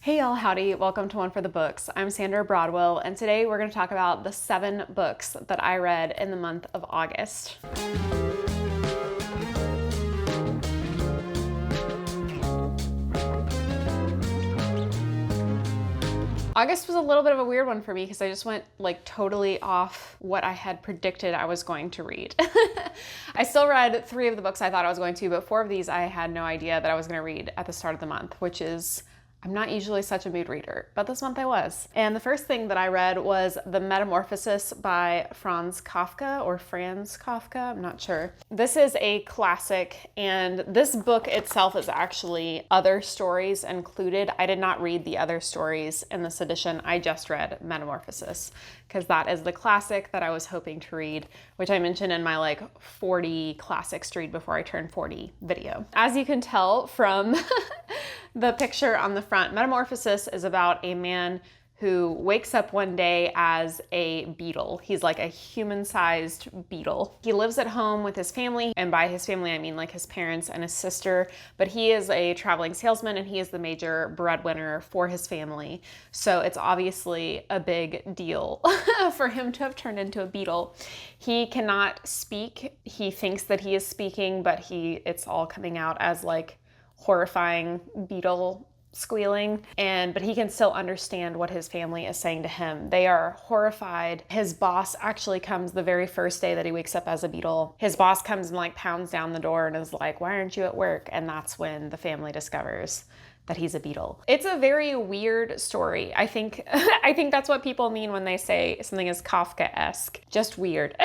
Hey y'all, howdy. Welcome to One for the Books. I'm Sandra Broadwell, and today we're going to talk about the 7 books that I read in the month of August. August was a little bit of a weird one for me because I just went like totally off what I had predicted I was going to read. I still read 3 of the books I thought I was going to, but 4 of these I had no idea that I was going to read at the start of the month, which is, I'm not usually such a mood reader, but this month I was. And the first thing that I read was The Metamorphosis by Franz Kafka, I'm not sure. This is a classic, and this book itself is actually other stories included. I did not read the other stories in this edition. I just read Metamorphosis, because that is the classic that I was hoping to read, which I mentioned in my like 40 classics to read before I turn 40 video. As you can tell from the picture on the front, Metamorphosis is about a man who wakes up one day as a beetle. He's like a human-sized beetle. He lives at home with his family, and by his family I mean like his parents and his sister, but he is a traveling salesman and he is the major breadwinner for his family. So it's obviously a big deal for him to have turned into a beetle. He cannot speak. He thinks that he is speaking, but it's all coming out as like horrifying beetle squealing, but he can still understand what his family is saying to him. They are horrified. His boss actually comes the very first day that he wakes up as a beetle. His boss comes and like pounds down the door and is like, "Why aren't you at work?" And that's when the family discovers that he's a beetle. It's a very weird story. I think that's what people mean when they say something is Kafka-esque. Just weird.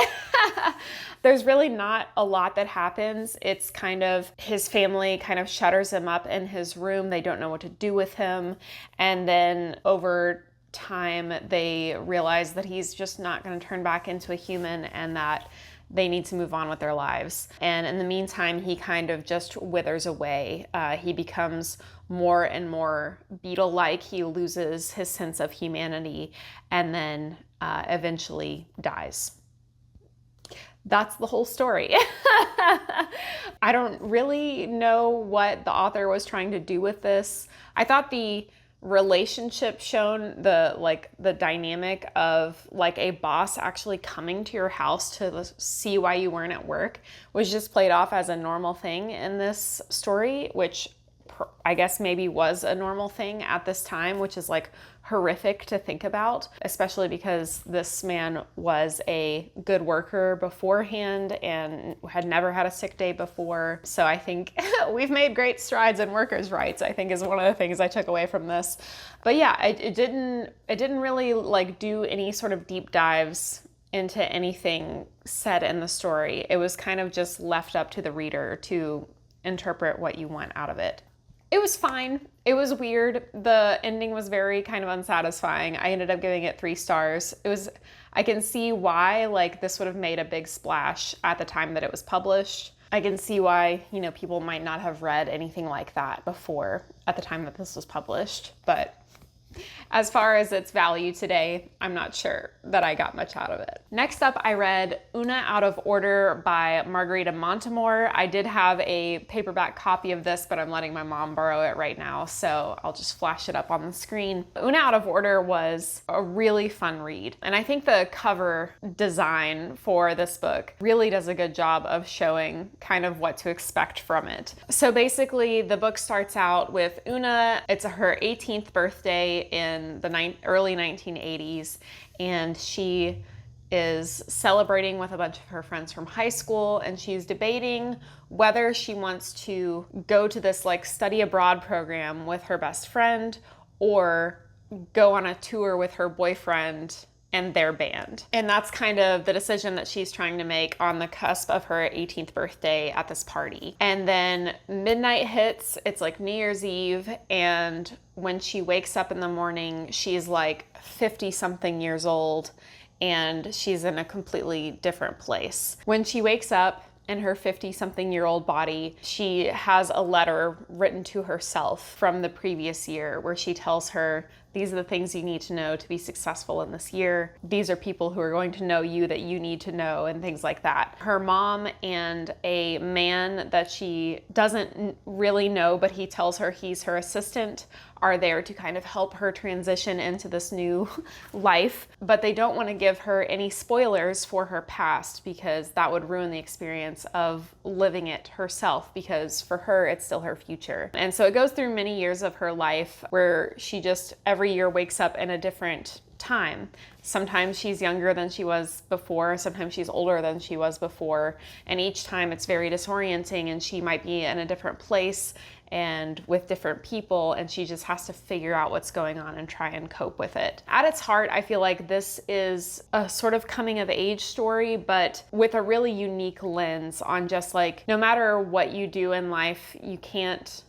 There's really not a lot that happens. It's kind of, his family kind of shutters him up in his room. They don't know what to do with him. And then over time, they realize that he's just not going to turn back into a human and that they need to move on with their lives. And in the meantime, he kind of just withers away. He becomes more and more beetle-like. He loses his sense of humanity and then eventually dies. That's the whole story. I don't really know what the author was trying to do with this. I thought the relationship shown, the dynamic of like a boss actually coming to your house to see why you weren't at work, was just played off as a normal thing in this story, which I guess maybe was a normal thing at this time, which is like horrific to think about, especially because this man was a good worker beforehand and had never had a sick day before. So I think we've made great strides in workers' rights, I think, is one of the things I took away from this. But yeah, it didn't really like do any sort of deep dives into anything said in the story. It was kind of just left up to the reader to interpret what you want out of it. It was fine. It was weird. The ending was very kind of unsatisfying. I ended up giving it 3 stars. I can see why like this would have made a big splash at the time that it was published. I can see why, people might not have read anything like that before at the time that this was published, but as far as its value today, I'm not sure that I got much out of it. Next up, I read Oona Out of Order by Margarita Montemor. I did have a paperback copy of this, but I'm letting my mom borrow it right now, so I'll just flash it up on the screen. Oona Out of Order was a really fun read, and I think the cover design for this book really does a good job of showing kind of what to expect from it. So basically, the book starts out with Oona. It's her 18th birthday in the early 1980s, and she is celebrating with a bunch of her friends from high school, and she's debating whether she wants to go to this like study abroad program with her best friend or go on a tour with her boyfriend and their band. And that's kind of the decision that she's trying to make on the cusp of her 18th birthday at this party. And then midnight hits, it's like New Year's Eve, and when she wakes up in the morning, she's like 50 something years old and she's in a completely different place. When she wakes up in her 50-something-year-old body, she has a letter written to herself from the previous year where she tells her these are the things you need to know to be successful in this year. These are people who are going to know you that you need to know, and things like that. Her mom and a man that she doesn't really know, but he tells her he's her assistant, are there to kind of help her transition into this new life, but they don't want to give her any spoilers for her past because that would ruin the experience of living it herself, because for her, it's still her future. And so it goes through many years of her life where she just every year wakes up in a different time. Sometimes she's younger than she was before, sometimes she's older than she was before, and each time it's very disorienting, and she might be in a different place and with different people, and she just has to figure out what's going on and try and cope with it. At its heart, I feel like this is a sort of coming of age story, but with a really unique lens on just like, no matter what you do in life, you can't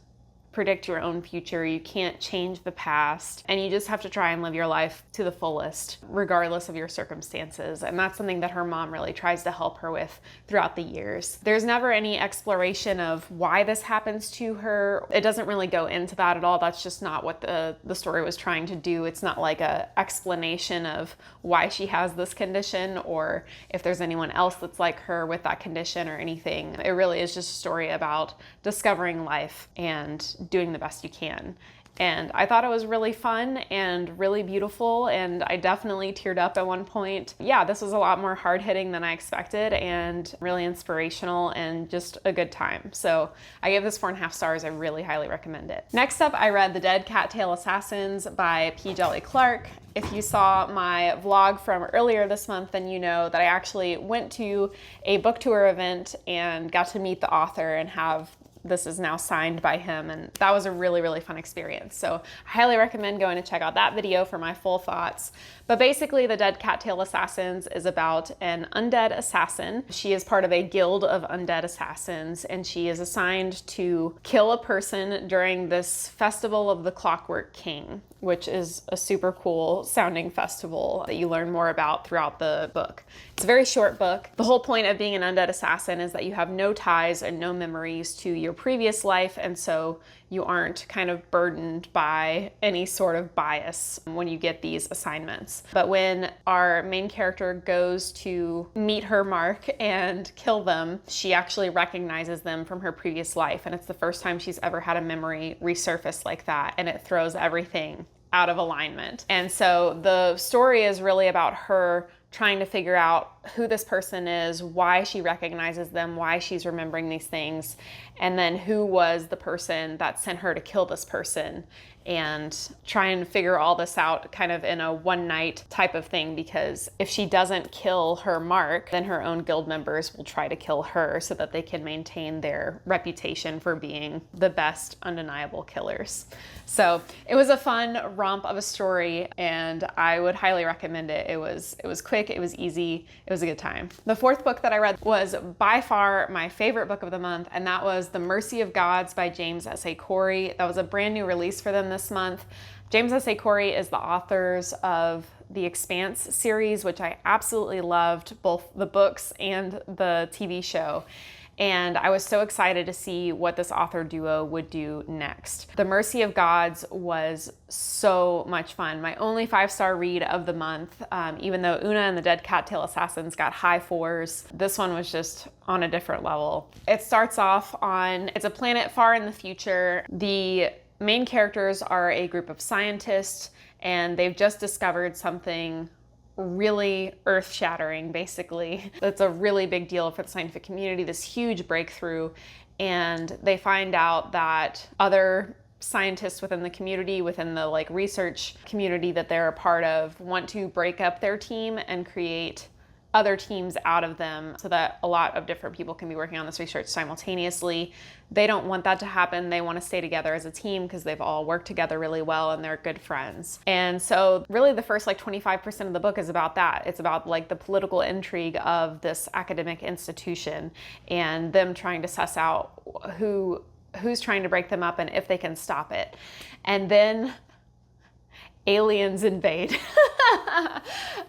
predict your own future, you can't change the past, and you just have to try and live your life to the fullest, regardless of your circumstances. And that's something that her mom really tries to help her with throughout the years. There's never any exploration of why this happens to her. It doesn't really go into that at all. That's just not what the story was trying to do. It's not like a explanation of why she has this condition or if there's anyone else that's like her with that condition or anything. It really is just a story about discovering life and doing the best you can. And I thought it was really fun and really beautiful, and I definitely teared up at one point. Yeah, this was a lot more hard-hitting than I expected and really inspirational and just a good time. So I gave this 4.5 stars. I really highly recommend it. Next up, I read The Dead Cattail Assassins by P. Djeli Clark. If you saw my vlog from earlier this month, then you know that I actually went to a book tour event and got to meet the author and have this is now signed by him, and that was a really, really fun experience. So I highly recommend going to check out that video for my full thoughts. But basically, The Dead Cattail Assassins is about an undead assassin. She is part of a guild of undead assassins, and she is assigned to kill a person during this festival of the Clockwork King, which is a super cool sounding festival that you learn more about throughout the book. It's a very short book. The whole point of being an undead assassin is that you have no ties and no memories to your previous life, and so you aren't kind of burdened by any sort of bias when you get these assignments. But when our main character goes to meet her mark and kill them, she actually recognizes them from her previous life, and it's the first time she's ever had a memory resurface like that, and it throws everything out of alignment. And so the story is really about her trying to figure out who this person is, why she recognizes them, why she's remembering these things, and then who was the person that sent her to kill this person, and try and figure all this out kind of in a one night type of thing, because if she doesn't kill her mark, then her own guild members will try to kill her so that they can maintain their reputation for being the best undeniable killers. So it was a fun romp of a story, and I would highly recommend it. It was quick, it was easy, it was a good time. The fourth book that I read was by far my favorite book of the month, and that was The Mercy of Gods by James S.A. Corey. That was a brand new release for them this month. James S.A. Corey is the authors of the Expanse series, which I absolutely loved, both the books and the TV show. And I was so excited to see what this author duo would do next. The Mercy of Gods was so much fun. My only 5-star read of the month, even though Oona and the Dead Cattail Assassins got high 4s, this one was just on a different level. It starts off on, it's a planet far in the future. The main characters are a group of scientists, and they've just discovered something really earth-shattering, basically. It's a really big deal for the scientific community, this huge breakthrough, and they find out that other scientists within the community, within the research community that they're a part of, want to break up their team and create other teams out of them so that a lot of different people can be working on this research simultaneously. They don't want that to happen. They want to stay together as a team because they've all worked together really well and they're good friends. And so really the first 25% of the book is about that. It's about the political intrigue of this academic institution and them trying to suss out who's trying to break them up and if they can stop it. And then aliens invade.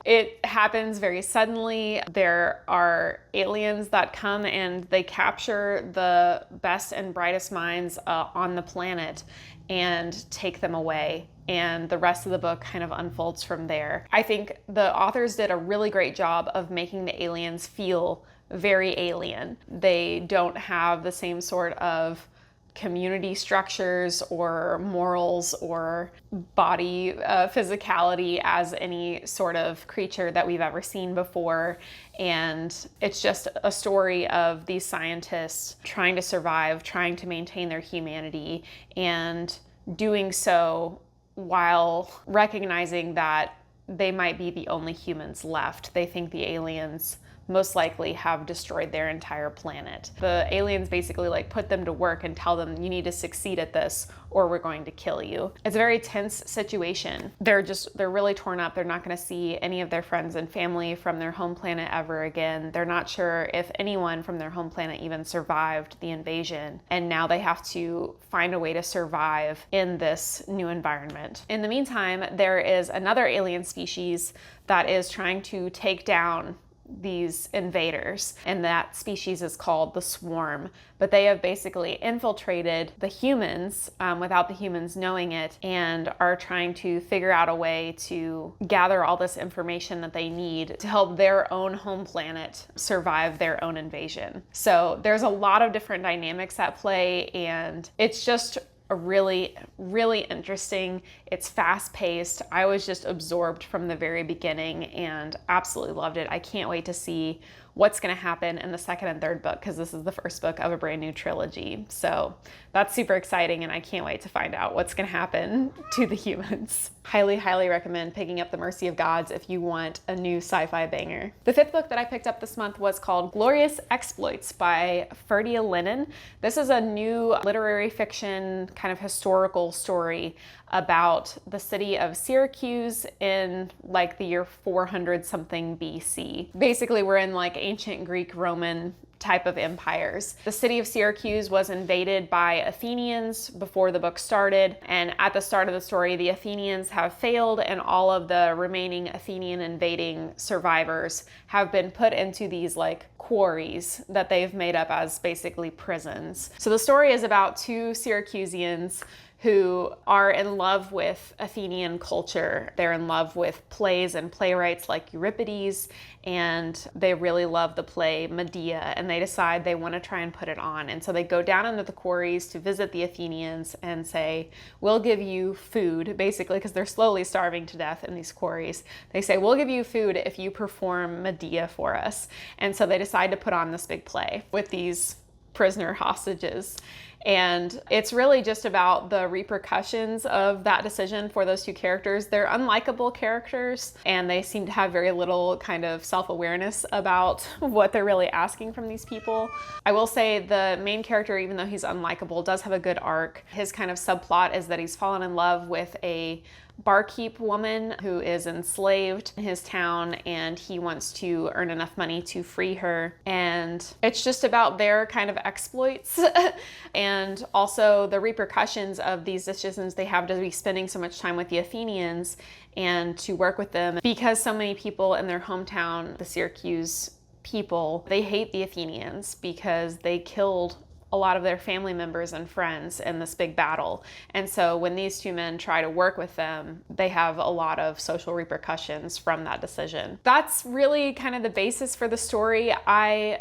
It happens very suddenly. There are aliens that come and they capture the best and brightest minds on the planet and take them away. and the rest of the book kind of unfolds from there. I think the authors did a really great job of making the aliens feel very alien. They don't have the same sort of community structures or morals or body physicality as any sort of creature that we've ever seen before. And it's just a story of these scientists trying to survive, trying to maintain their humanity, and doing so while recognizing that they might be the only humans left. They think the aliens most likely have destroyed their entire planet. The aliens basically like put them to work and tell them, you need to succeed at this or we're going to kill you. It's a very tense situation. They're really torn up. They're not going to see any of their friends and family from their home planet ever again. They're not sure if anyone from their home planet even survived the invasion. And now they have to find a way to survive in this new environment. In the meantime, there is another alien species that is trying to take down these invaders, and that species is called the Swarm. But they have basically infiltrated the humans without the humans knowing it, and are trying to figure out a way to gather all this information that they need to help their own home planet survive their own invasion. So there's a lot of different dynamics at play, and it's just a really, really interesting. It's fast-paced. I was just absorbed from the very beginning and absolutely loved it. I can't wait to see what's going to happen in the second and third book, because this is the first book of a brand new trilogy. So that's super exciting, and I can't wait to find out what's going to happen to the humans. Highly, highly recommend picking up The Mercy of Gods if you want a new sci-fi banger. The fifth book that I picked up this month was called Glorious Exploits by Ferdia Lennon. This is a new literary fiction kind of historical story about the city of Syracuse in like the year 400 something BC. Basically, we're in like ancient Greek, Roman type of empires. The city of Syracuse was invaded by Athenians before the book started, and at the start of the story, the Athenians have failed, and all of the remaining Athenian invading survivors have been put into these like quarries that they've made up as basically prisons. So the story is about two Syracusians who are in love with Athenian culture. They're in love with plays and playwrights like Euripides, and they really love the play Medea, and they decide they want to try and put it on. And so they go down into the quarries to visit the Athenians and say, we'll give you food, basically, because they're slowly starving to death in these quarries. They say, we'll give you food if you perform Medea for us. And so they decide to put on this big play with these prisoner hostages. And it's really just about the repercussions of that decision for those two characters. They're unlikable characters, and they seem to have very little kind of self-awareness about what they're really asking from these people. I will say the main character, even though he's unlikable, does have a good arc. His kind of subplot is that he's fallen in love with a barkeep woman who is enslaved in his town, and he wants to earn enough money to free her. And it's just about their kind of exploits and also the repercussions of these decisions they have to be spending so much time with the Athenians and to work with them, because so many people in their hometown, the Syracuse people, they hate the Athenians because they killed a lot of their family members and friends in this big battle. And so when these two men try to work with them, they have a lot of social repercussions from that decision. That's really kind of the basis for the story. I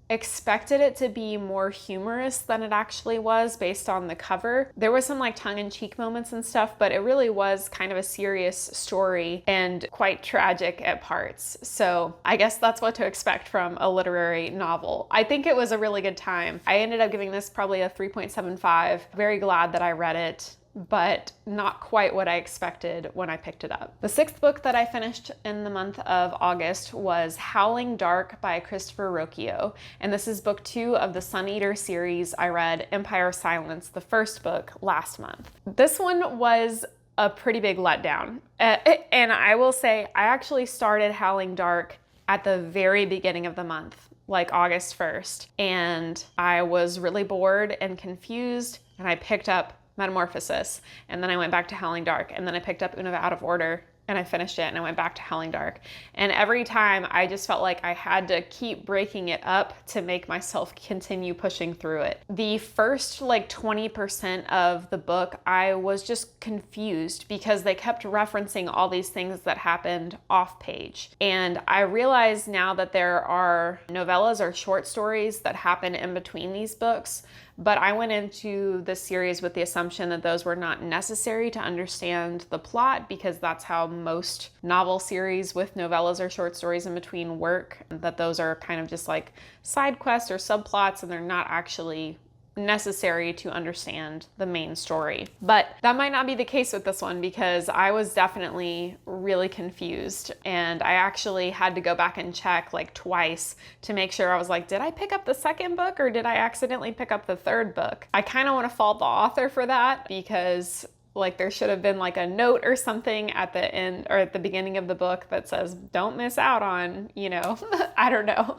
expected it to be more humorous than it actually was based on the cover. There was some like tongue-in-cheek moments and stuff, but it really was kind of a serious story and quite tragic at parts. So I guess that's what to expect from a literary novel. I think it was a really good time. I ended up giving this probably a 3.75. Very glad that I read it, but not quite what I expected when I picked it up. The sixth book that I finished in the month of August was Howling Dark by Christopher Rocchio, and this is book 2 of the Sun Eater series. I read Empire of Silence, the first book, last month. This one was a pretty big letdown, and I will say I actually started Howling Dark at the very beginning of the month, like August 1st, and I was really bored and confused, and I picked up Metamorphosis, and then I went back to Howling Dark, and then I picked up Oona Out of Order, and I finished it and I went back to Howling Dark. And every time I just felt like I had to keep breaking it up to make myself continue pushing through it. The first like 20% of the book, I was just confused because they kept referencing all these things that happened off page. And I realize now that there are novellas or short stories that happen in between these books, but I went into this series with the assumption that those were not necessary to understand the plot, because that's how most novel series with novellas or short stories in between work, that those are kind of just like side quests or subplots and they're not actually necessary to understand the main story. But that might not be the case with this one, because I was definitely really confused, and I actually had to go back and check like twice to make sure. I was like, did I pick up the second book or did I accidentally pick up the third book? I kind of want to fault the author for that, because like there should have been like a note or something at the end or at the beginning of the book that says, don't miss out on, you know, I don't know.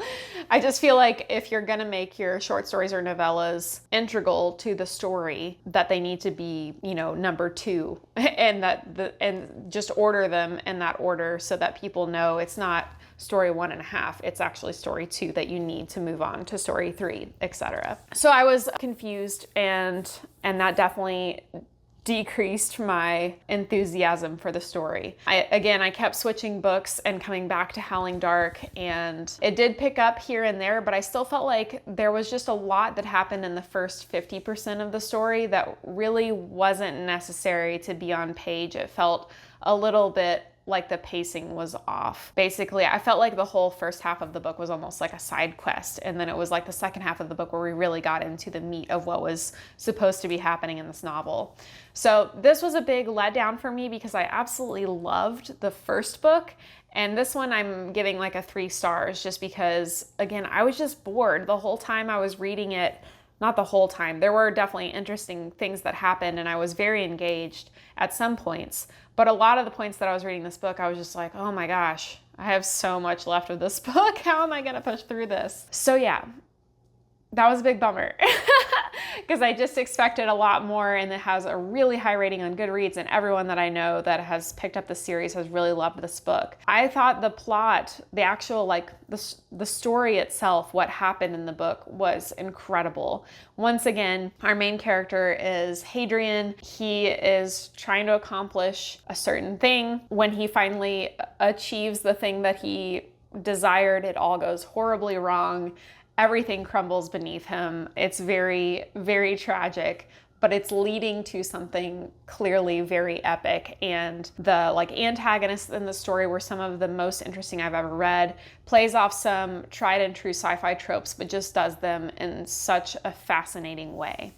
I just feel like if you're going to make your short stories or novellas integral to the story, that they need to be, you know, number 2, and just order them in that order so that people know it's not story 1.5, it's actually story 2 that you need to move on to story 3, etc. So I was confused, and that definitely decreased my enthusiasm for the story. I kept switching books and coming back to Howling Dark, and it did pick up here and there, but I still felt like there was just a lot that happened in the first 50% of the story that really wasn't necessary to be on page. It felt a little bit like the pacing was off. Basically, I felt like the whole first half of the book was almost like a side quest, and then it was like the second half of the book where we really got into the meat of what was supposed to be happening in this novel. So this was a big letdown for me, because I absolutely loved the first book, and this one I'm giving like a 3 stars, just because, again, I was just bored the whole time I was reading it. Not the whole time. There were definitely interesting things that happened, and I was very engaged at some points. But a lot of the points that I was reading this book, I was just like, oh my gosh, I have so much left of this book. How am I going to push through this? So yeah, that was a big bummer, because I just expected a lot more, and it has a really high rating on Goodreads, and everyone that I know that has picked up the series has really loved this book. I thought the plot, the actual, like the story itself, what happened in the book was incredible. Once again, our main character is Hadrian. He is trying to accomplish a certain thing. When he finally achieves the thing that he desired, it all goes horribly wrong. Everything crumbles beneath him. It's very, very tragic, but it's leading to something clearly very epic. And the like antagonists in the story were some of the most interesting I've ever read. Plays off some tried and true sci-fi tropes, but just does them in such a fascinating way.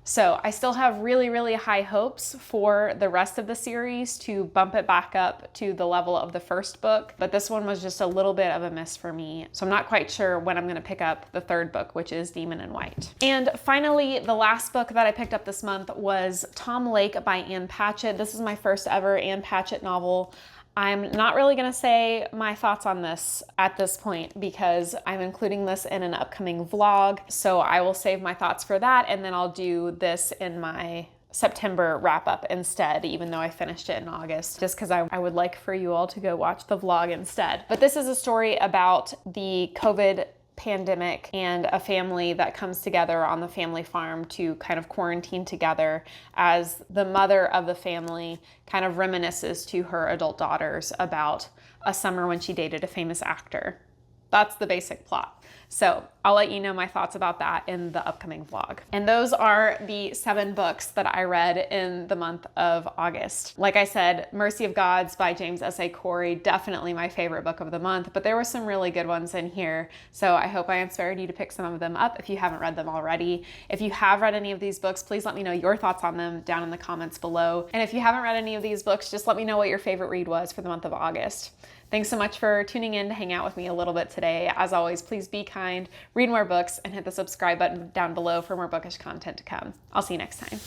So I still have really, really high hopes for the rest of the series to bump it back up to the level of the first book, but this one was just a little bit of a miss for me. So I'm not quite sure when I'm going to pick up the third book, which is Demon in White. And finally, the last book that I picked up this month was Tom Lake by Ann Patchett. This is my first ever Ann Patchett novel. I'm not really going to say my thoughts on this at this point, because I'm including this in an upcoming vlog. So I will save my thoughts for that, and then I'll do this in my September wrap up instead, even though I finished it in August, just because I would like for you all to go watch the vlog instead. But this is a story about the COVID pandemic and a family that comes together on the family farm to kind of quarantine together, as the mother of the family kind of reminisces to her adult daughters about a summer when she dated a famous actor. That's the basic plot. So I'll let you know my thoughts about that in the upcoming vlog. And those are the 7 books that I read in the month of August. Like I said, Mercy of Gods by James S.A. Corey, definitely my favorite book of the month, but there were some really good ones in here. So I hope I inspired you to pick some of them up if you haven't read them already. If you have read any of these books, please let me know your thoughts on them down in the comments below. And if you haven't read any of these books, just let me know what your favorite read was for the month of August. Thanks so much for tuning in to hang out with me a little bit today. As always, please be kind, read more books, and hit the subscribe button down below for more bookish content to come. I'll see you next time.